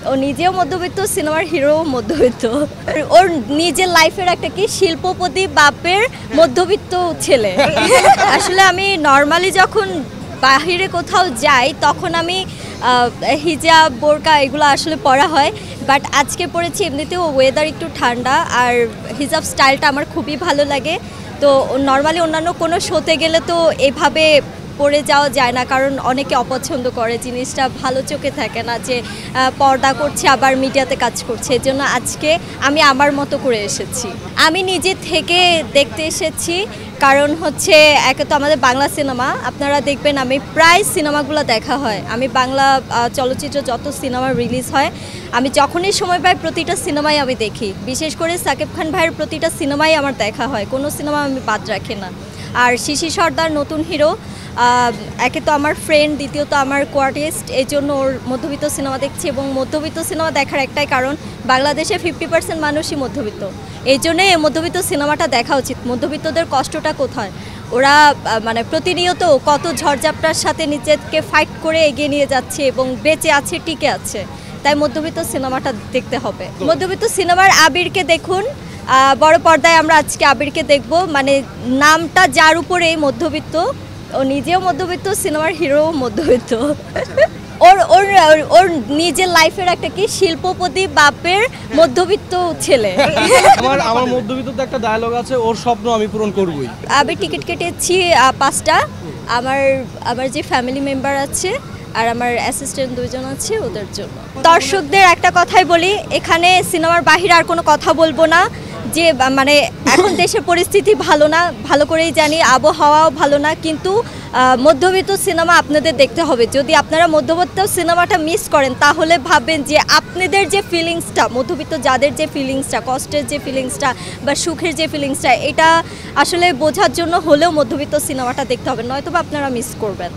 ও নিজেও মধ্যবিত্ত, সিনেমার হিরো মধ্যবিত্ত। ওর নিজের লাইফের একটা কি শিল্পপতি বাপের মধ্যবিত্ত ছেলে। আসলে আমি নর্মালি যখন বাহিরে কোথাও যাই তখন আমি হিজাব বোরকা এগুলো আসলে পরা হয়, বাট আজকে পরেছি এমনিতেও ওয়েদার একটু ঠান্ডা আর হিজাব স্টাইলটা আমার খুবই ভালো লাগে। তো নর্মালি অন্যান্য কোনো শোতে গেলে তো এভাবে পরে যাওয়া যায় না, কারণ অনেকে অপছন্দ করে, জিনিসটা ভালো চোখে থাকে না যে পর্দা করছে আবার মিডিয়াতে কাজ করছে। এর জন্য আজকে আমি আমার মতো করে এসেছি। আমি নিজে থেকে দেখতে এসেছি, কারণ হচ্ছে একে তো আমাদের বাংলা সিনেমা আপনারা দেখবেন, আমি প্রায় সিনেমাগুলো দেখা হয়। আমি বাংলা চলচ্চিত্র যত সিনেমা রিলিজ হয় আমি যখনই সময় পাই প্রতিটা সিনেমাই আমি দেখি। বিশেষ করে সাকিব খান ভাইয়ের প্রতিটা সিনেমাই আমার দেখা হয়, কোনো সিনেমা আমি বাদ রাখি না। আর শিশির সর্দার নতুন হিরো, একে তো আমার ফ্রেন্ড, দ্বিতীয়ত আমার কোয়ার্টিস্ট, এই জন্য ওর মধ্যবিত্ত সিনেমা দেখছি। এবং মধ্যবিত্ত সিনেমা দেখার একটাই কারণ, বাংলাদেশে 50% মানুষই মধ্যবিত্ত, এই জন্যই এই মধ্যবিত্ত সিনেমাটা দেখা উচিত। মধ্যবিত্তদের কষ্টটা কোথায়, ওরা মানে প্রতিনিয়ত কত ঝড়ঝাপটার সাথে নিজেকে ফাইট করে এগিয়ে নিয়ে যাচ্ছে এবং বেঁচে আছে, টিকে আছে, তাই মধ্যবিত্ত সিনেমাটা দেখতে হবে। মধ্যবিত্ত সিনেমার আবিরকে দেখুন, বড় পর্দায় আমরা আজকে আবিরকে দেখব। মানে নামটা যার উপরেই মধ্যবিত্ত, ও নিজেও মধ্যবিত্ত, সিনেমার হিরো মধ্যবিত্ত। ওর ওর ওর নিজের লাইফের একটা কি শিল্পপতি বাপের মধ্যবিত্ত ছেলে। আমার মধ্যবিত্ত একটা ডায়লগ আছে, ওর স্বপ্ন আমি পূরণ করবই। আমি টিকিট কেটেছি 5টা, আমার যে ফ্যামিলি মেম্বার আছে আর আমার অ্যাসিস্ট্যান্ট 2জন আছে, ওদের জন্য। দর্শকদের একটা কথাই বলি, এখানে সিনেমার বাহিরে আর কোনো কথা বলবো না। যে মানে এখন দেশের পরিস্থিতি ভালো না, ভালো করেই জানি, আবহাওয়াও ভালো না, কিন্তু মধ্যবিত্ত সিনেমা আপনাদের দেখতে হবে। যদি আপনারা মধ্যবিত্ত সিনেমাটা মিস করেন তাহলে ভাববেন যে আপনাদের যে ফিলিংসটা, মধ্যবিত্ত যাদের যে ফিলিংসটা, কষ্টের যে ফিলিংসটা বা সুখের যে ফিলিংসটা, এটা আসলে বোঝার জন্য হলেও মধ্যবিত্ত সিনেমাটা দেখতে হবে, নয়তো বা আপনারা মিস করবেন।